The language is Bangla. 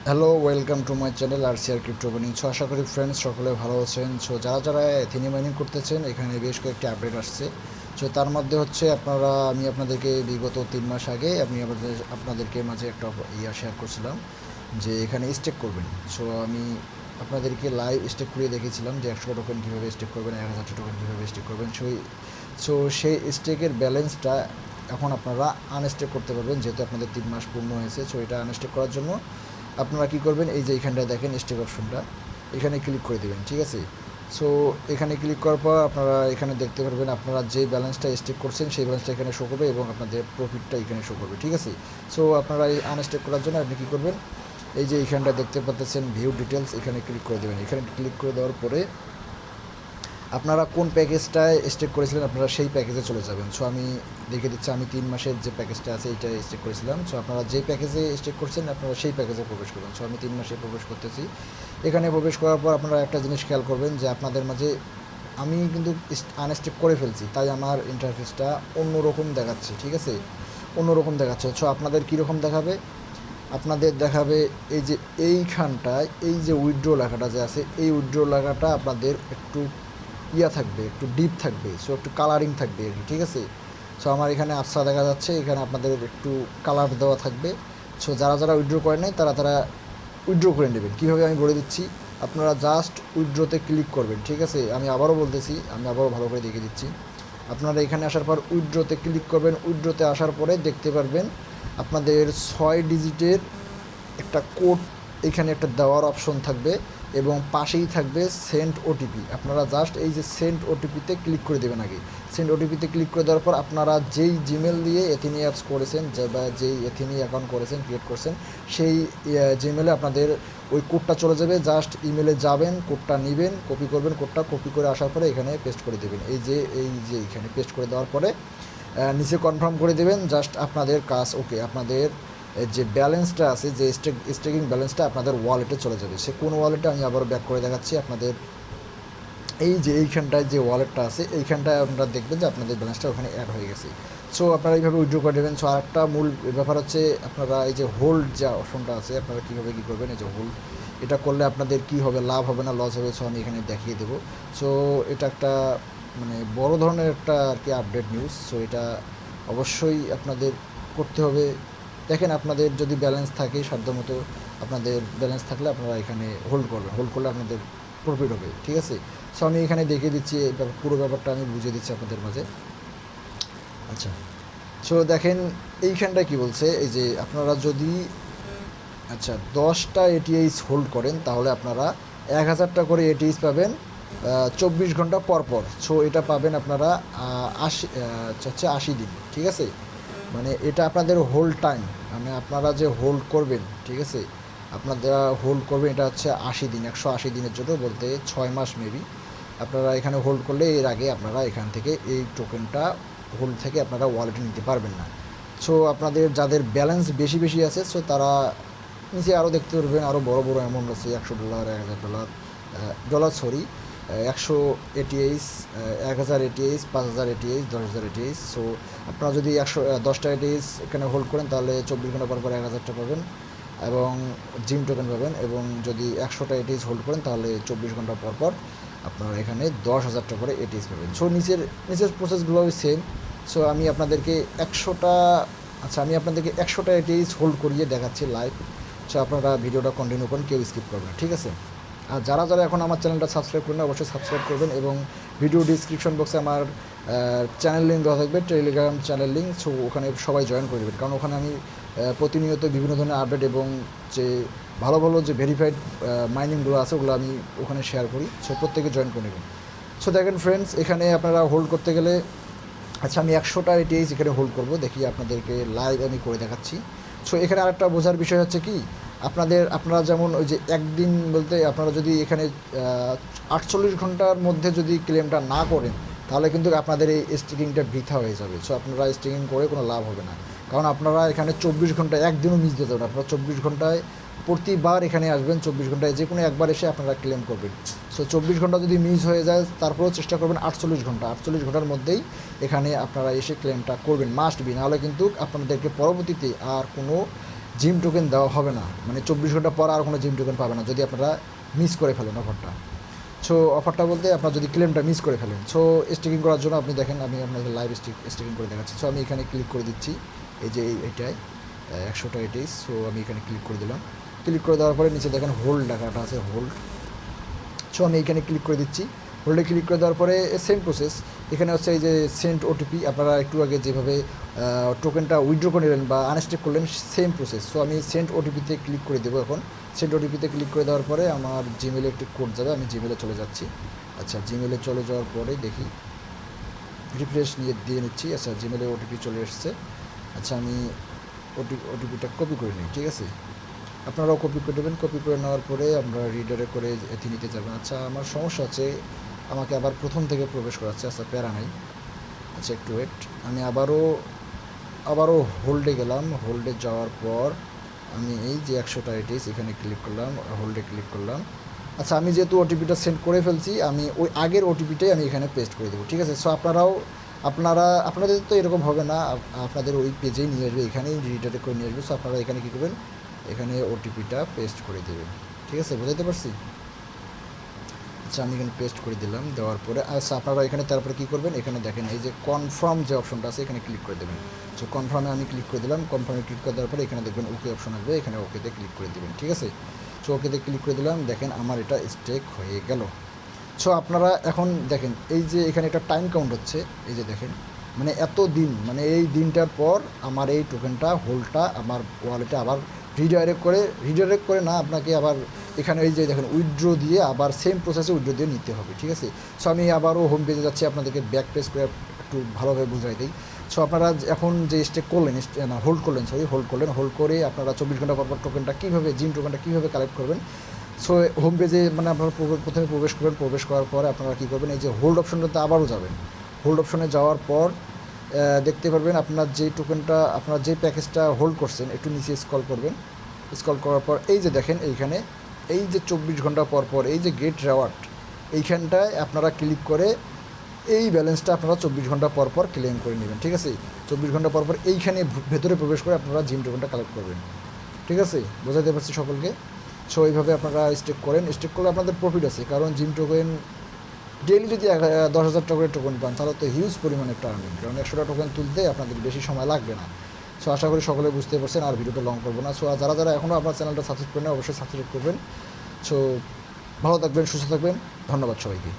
Hello, welcome to my channel RCR crypto mining. আশা করি ফ্রেন্ডস সকলে ভালো আছেন। যারা যারা এথিনি মাইনিং করতেছেন, এখানে বেশ কয়েকটি আপডেট আসছে। তার মধ্যে হচ্ছে আমি আপনাদেরকে বিগত 3 মাস আগে আমি আপনাদেরকে মাঝে একটা শেয়ার করছিলাম যে এখানে স্টেক করবেন। আমি আপনাদেরকে লাইভ স্টেক করিয়ে দেখেছিলাম যে 100 টোকেন কীভাবে স্টেক করবেন, 1000 টোকেন কীভাবে স্টেক করবেন। সেই স্টেকের ব্যালেন্সটা এখন আপনারা আনস্টেক করতে পারবেন, যেহেতু আপনাদের 3 মাস পূর্ণ হয়েছে। এটা আনস্টেক করার জন্য আপনারা কী করবেন, এই যে এইখানটায় দেখেন স্টেক অপশনটা, এখানে ক্লিক করে দেবেন। ঠিক আছে। এখানে ক্লিক করার পর আপনারা এখানে দেখতে পারবেন আপনারা যে ব্যালেন্সটা স্টেক করছেন সেই ব্যালেন্সটা এখানে শো করবে এবং আপনাদের প্রফিটটা এখানে শো করবে। ঠিক আছে। আপনারা এই আনস্টেক করার জন্য আপনি কী করবেন, এই যে এইখানটা দেখতে পাচ্ছেন ভিউ ডিটেলস, এখানে ক্লিক করে দেবেন। এখানে ক্লিক করে দেওয়ার পরে আপনারা কোন প্যাকেজটায় স্টেক করেছিলেন আপনারা সেই প্যাকেজে চলে যাবেন। আমি দেখে দিচ্ছি, আমি 3 মাসের যে প্যাকেজটা আছে এইটা স্টেক করেছিলাম। আপনারা যে প্যাকেজে স্টেক করছেন আপনারা সেই প্যাকেজে প্রবেশ করবেন। আমি 3 মাসে প্রবেশ করতেছি। এখানে প্রবেশ করার পর আপনারা একটা জিনিস খেয়াল করবেন যে আপনাদের মাঝে আমি কিন্তু আনস্টেক করে ফেলছি, তাই আমার ইন্টারফেসটা অন্যরকম দেখাচ্ছে। ঠিক আছে, অন্যরকম দেখাচ্ছে। আপনাদের কীরকম দেখাবে, আপনাদের দেখাবে এই যে এইখানটায় এই যে উইথড্র লেখাটা যে আছে, এই উইথড্র লেখাটা আপনাদের একটু থাকবে, একটু ডিপ থাকবে, একটু কালারিং থাকবে আর কি। ঠিক আছে। আমার এখানে আফসা দেখা যাচ্ছে, এখানে আপনাদের একটু কালার দেওয়া থাকবে। যারা যারা উইথড্র করে নেয় তারা তারা উইথড্র করে নেবেন। কীভাবে আমি বলে দিচ্ছি, আপনারা জাস্ট উইথড্রতে ক্লিক করবেন। ঠিক আছে, আমি আবারও বলতেছি, আমি আবারও ভালো করে দেখিয়ে দিচ্ছি। আপনারা এখানে আসার পর উইথড্রতে ক্লিক করবেন। উইথড্রতে আসার পরে দেখতে পারবেন আপনাদের 6 ডিজিটের একটা কোড এখানে একটা দেওয়ার অপশন থাকবে এবং পাশেই থাকবে সেন্ড ওটিপি। আপনারা জাস্ট এই যে সেন্ড ওটিপিতে ক্লিক করে দেবেন। আগে সেন্ড ওটিপিতে ক্লিক করে দেওয়ার পর আপনারা যেই জিমেল দিয়ে এথিনি অ্যাপস করেছেন বা যেই এথিনি অ্যাকাউন্ট করেছেন, ক্রিয়েট করছেন, সেই জিমেলে আপনাদের ওই কোডটা চলে যাবে। জাস্ট ইমেলে যাবেন, কোডটা নেবেন, কপি করবেন, কোডটা কপি করে আসার পরে এখানে পেস্ট করে দেবেন। এই যে এখানে পেস্ট করে দেওয়ার পরে নিচে কনফার্ম করে দেবেন। জাস্ট আপনাদের কাজ ওকে। আপনাদের যে ব্যালেন্সটা আছে, যে স্টেকিং ব্যালেন্সটা আপনাদের ওয়ালেটে চলে যাবে। সে কোন ওয়ালেটে আমি আবার ব্যাক করে দেখাচ্ছি আপনাদের। এই যে এইখানটায় যে ওয়ালেটটা আছে, এইখানটায় আপনারা দেখবেন যে আপনাদের ব্যালেন্সটা ওখানে অ্যাড হয়ে গেছে। আপনারা এইভাবে উইথড্র করে দেবেন। আরেকটা মূল ব্যাপার হচ্ছে আপনারা এই যে হোল্ড যে অপশনটা আছে, আপনারা কীভাবে কী করবেন, এই যে হোল্ড, এটা করলে আপনাদের কী হবে, লাভ হবে না লস হবে, আমি এখানে দেখিয়ে দেবো। এটা একটা মানে বড় ধরনের একটা আর কি আপডেট নিউজ। এটা অবশ্যই আপনাদের করতে হবে। দেখেন, আপনাদের যদি ব্যালেন্স থাকে সাধ্যমতো, আপনাদের ব্যালেন্স থাকলে আপনারা এখানে হোল্ড করবেন। হোল্ড করলে আপনাদের প্রফিট হবে। ঠিক আছে। আমি এখানে দেখিয়ে দিচ্ছি, পুরো ব্যাপারটা আমি বুঝিয়ে দিচ্ছি আপনাদের মাঝে। আচ্ছা, দেখেন এইখানটায় কি বলছে, এই যে আপনারা যদি 10টা এটিএইচ হোল্ড করেন তাহলে আপনারা 1000টা করে এটিএইচ পাবেন 24 ঘন্টা পর পর। এটা পাবেন আপনারা 80 দিন। ঠিক আছে। মানে এটা আপনাদের হোল্ড টাইম, মানে আপনারা যে হোল্ড করবেন, ঠিক আছে, আপনারা হোল্ড করবেন, এটা হচ্ছে 80 দিন, 180 দিনের জন্য, বলতে 6 মাস মেবি। আপনারা এখানে হোল্ড করলে এর আগে আপনারা এখান থেকে এই টোকেনটা হোল্ড থেকে আপনারা ওয়ালেটে নিতে পারবেন না। আপনাদের যাদের ব্যালেন্স বেশি বেশি আছে, তারা নিচে আরও দেখতে পারবেন, আরও বড় বড় অ্যামাউন্ট আছে, $100, $1000, ডলার সরি, 100 এটিএইচ, 1000 এটিএইচ, 5000 এটিএইচ, 10,000 এটিএইচ। আপনারা যদি 10টা এটিএইচ এখানে হোল্ড করেন তাহলে 24 ঘন্টা পর পর 1000টা পাবেন এবং জিম টোকেন পাবেন। এবং যদি 100টা এটিএইচ হোল্ড করেন তাহলে 24 ঘন্টা পর পর আপনারা এখানে 10,000টা করে এটিএইচ পাবেন। নিচের প্রসেসগুলো সেম। আমি আপনাদেরকে 100টা এটিএইচ হোল্ড করিয়ে দেখাচ্ছি লাইভ। আপনারা ভিডিওটা কন্টিনিউ করুন, কেউ স্কিপ করবেন না। ঠিক আছে। আর যারা যারা এখন আমার চ্যানেলটা সাবস্ক্রাইব করেন অবশ্যই সাবস্ক্রাইব করবেন এবং ভিডিও ডিসক্রিপশন বক্সে আমার চ্যানেল লিঙ্ক দেওয়া থাকবে, টেলিগ্রাম চ্যানেল লিঙ্ক। ওখানে সবাই জয়েন করে দেবেন, কারণ ওখানে আমি প্রতিনিয়ত বিভিন্ন ধরনের আপডেট এবং যে ভালো ভালো যে ভেরিফাইড মাইনিংগুলো আছে ওগুলো আমি ওখানে শেয়ার করি। প্রত্যেকে জয়েন করে নেবেন। দেখেন ফ্রেন্ডস, এখানে আপনারা হোল্ড করতে গেলে, আমি 100টা এটিএইচ এখানে হোল্ড করবো, দেখি আপনাদেরকে লাইভ আমি করে দেখাচ্ছি। এখানে আরেকটা বোঝার বিষয় হচ্ছে কি, আপনারা যেমন ওই যে একদিন বলতে আপনারা যদি এখানে 48 ঘন্টার মধ্যে যদি ক্লেমটা না করেন তাহলে কিন্তু আপনাদের এই স্টেকিংটা বৃথা হয়ে যাবে। আপনারা স্টেকিং করে কোনো লাভ হবে না, কারণ আপনারা এখানে 24 ঘন্টা একদিনও মিস দিতে পারেন। আপনারা 24 ঘন্টায় প্রতিবার এখানে আসবেন, 24 ঘন্টায় যে কোনো একবার এসে আপনারা ক্লেম করবেন। 24 ঘন্টা যদি মিস হয়ে যায় তারপরেও চেষ্টা করবেন 48 ঘন্টার মধ্যেই এখানে আপনারা এসে ক্লেমটা করবেন, মাস্ট বি। নাহলে কিন্তু আপনাদেরকে পরবর্তীতে আর কোনো জিম টোকেন দেওয়া হবে না, মানে 24 ঘন্টা পর আর কোনো জিম টোকেন পাবে না যদি আপনারা মিস করে ফেলেন অফারটা। সো অফারটা বলতে আপনার যদি ক্লেমটা মিস করে ফেলেন। সো স্টেকিং করার জন্য আপনি দেখেন আমি আপনাদের লাইভ স্টেকিং করে দেখাচ্ছি। সো আমি এখানে ক্লিক করে দিচ্ছি, এই যে এইটায় 100টা এটাই। সো আমি এখানে ক্লিক করে দিলাম। ক্লিক করে দেওয়ার পরে নিচে দেখেন হোল্ড লেখাটা আছে, হোল্ড। সো আমি এখানে ক্লিক করে দিচ্ছি। হোল্ডে ক্লিক করে দেওয়ার পরে সেম প্রসেস, এখানে হচ্ছে এই যে সেন্ড ওটিপি, আপনারা একটু আগে যেভাবে টোকেনটা উইথড্র করে নিলেন বা আনস্টেক করলেন সেম প্রসেস। সো আমি সেন্ড ওটিপিতে ক্লিক করে দেবো এখন। সেন্ড ওটিপিতে ক্লিক করে দেওয়ার পরে আমার জিমেলে একটি কোড যাবে, আমি জিমেলে চলে যাচ্ছি। আচ্ছা, জিমেলে চলে যাওয়ার পরে দেখি, রিফ্রেশ দিয়ে নিচ্ছি। আচ্ছা, জিমেলে ওটিপি চলে এসছে। আচ্ছা, আমি ওটিপিটা কপি করে নিই, ঠিক আছে। আপনারাও কপি করে দেবেন। কপি করে নেওয়ার পরে আমরা রিডারে করে নিতে যাবেন। আচ্ছা, আমার সমস্যা আছে, আমাকে আবার প্রথম থেকে প্রবেশ করাচ্ছে। আচ্ছা, প্যারা নাই। আচ্ছা, একটু ওয়েট, আমি আবারও হোল্ডে গেলাম। হোল্ডে যাওয়ার পর আমি এই যে 100টা এটিস এখানে ক্লিক করলাম, হোল্ডে ক্লিক করলাম। আচ্ছা, আমি যেহেতু ওটিপিটা সেন্ড করে ফেলছি, আমি ওই আগের ওটিপিটাই আমি এখানে পেস্ট করে দেবো, ঠিক আছে। সো আপনাদের তো এরকম হবে না, আপনাদের ওই পেজেই নিয়ে আসবে, এখানেই রিডারে করে নিয়ে আসবে। সো আপনারা এখানে কী করবেন, এখানে ওটিপিটা পেস্ট করে দেবেন, ঠিক আছে, বোঝাতে পারছি। আচ্ছা, আমি এখানে পেস্ট করে দিলাম। দেওয়ার পরে আচ্ছা, আপনারা এখানে তারপরে কী করবেন, এখানে দেখেন এই যে কনফার্ম যে অপশনটা আছে এখানে ক্লিক করে দেবেন। সো কনফার্মে আমি ক্লিক করে দিলাম। কনফার্মে ক্লিক করে দেওয়ার পরে এখানে দেখবেন ওকে অপশন আসবে, এখানে ওকেতে ক্লিক করে দেবেন, ঠিক আছে। সো ওকেতে ক্লিক করে দিলাম, দেখেন আমার এটা স্টেক হয়ে গেল। সো আপনারা এখন দেখেন এই যে এখানে একটা টাইম কাউন্ট হচ্ছে, এই যে দেখেন, মানে এত দিন, মানে এই দিনটার পর আমার এই টোকেনটা হোল্ডটা আমার ওয়ালেটে আবার রিডাইরেক্ট করে না, আপনাকে আবার এখানে এই যে দেখেন উইথড্র দিয়ে আবার সেম প্রসেসে উইথড্র দিয়ে নিতে হবে, ঠিক আছে। সো আমি আবারও হোম পেজে যাচ্ছি, আপনাদেরকে ব্যাক পেজ করে একটু ভালোভাবে বুঝাই দিই। সো আপনারা এখন যে স্টেক করলেন, হোল্ড হোল্ড করে আপনারা 24 ঘন্টা পর টোকেনটা কীভাবে, জিম টোকেনটা কীভাবে কালেক্ট করবেন। সো হোম পেজে মানে আপনারা প্রথমে প্রবেশ করবেন। প্রবেশ করার পরে আপনারা কী করবেন, এই যে হোল্ড অপশনটাতে আবারও যাবেন। হোল্ড অপশনে যাওয়ার পর দেখতে পারবেন আপনার যেই টোকেনটা, আপনার যেই প্যাকেজটা হোল্ড করছেন, একটু নিচে স্ক্রল করবেন। স্ক্রল করার পর এই যে দেখেন এইখানে এই যে 24 ঘন্টা পর পর এই যে গেট রেওয়ার্ড, এইখানটায় আপনারা ক্লিক করে এই ব্যালেন্সটা আপনারা 24 ঘন্টা পর পর ক্লেম করে নেবেন, ঠিক আছে। 24 ঘন্টা পর পর এইখানে ভেতরে প্রবেশ করে আপনারা জিম টোকেনটা কালেক্ট করবেন, ঠিক আছে, বোঝাতে পারছি সকলকে। সো এইভাবে আপনারা স্টেক করেন। স্টেক করলে আপনাদের প্রফিট আছে, কারণ জিম টোকেন ডেইলি যদি 10,000 টাকা করে টোকেন পান তাহলে তো হিউজ পরিমাণ একটা আর্নিং, কারণ 100টা টোকেন তুলতে আপনাদের বেশি সময় লাগবে না। সো আশা করি সকলে বুঝতে পারছেন, আর ভিডিওটা লং করবো না। সো যারা এখনও আপনার চ্যানেলটা সাবস্ক্রাইব করেন অবশ্যই সাবস্ক্রাইব করবেন। সো ভালো থাকবেন, সুস্থ থাকবেন, ধন্যবাদ সবাইকে।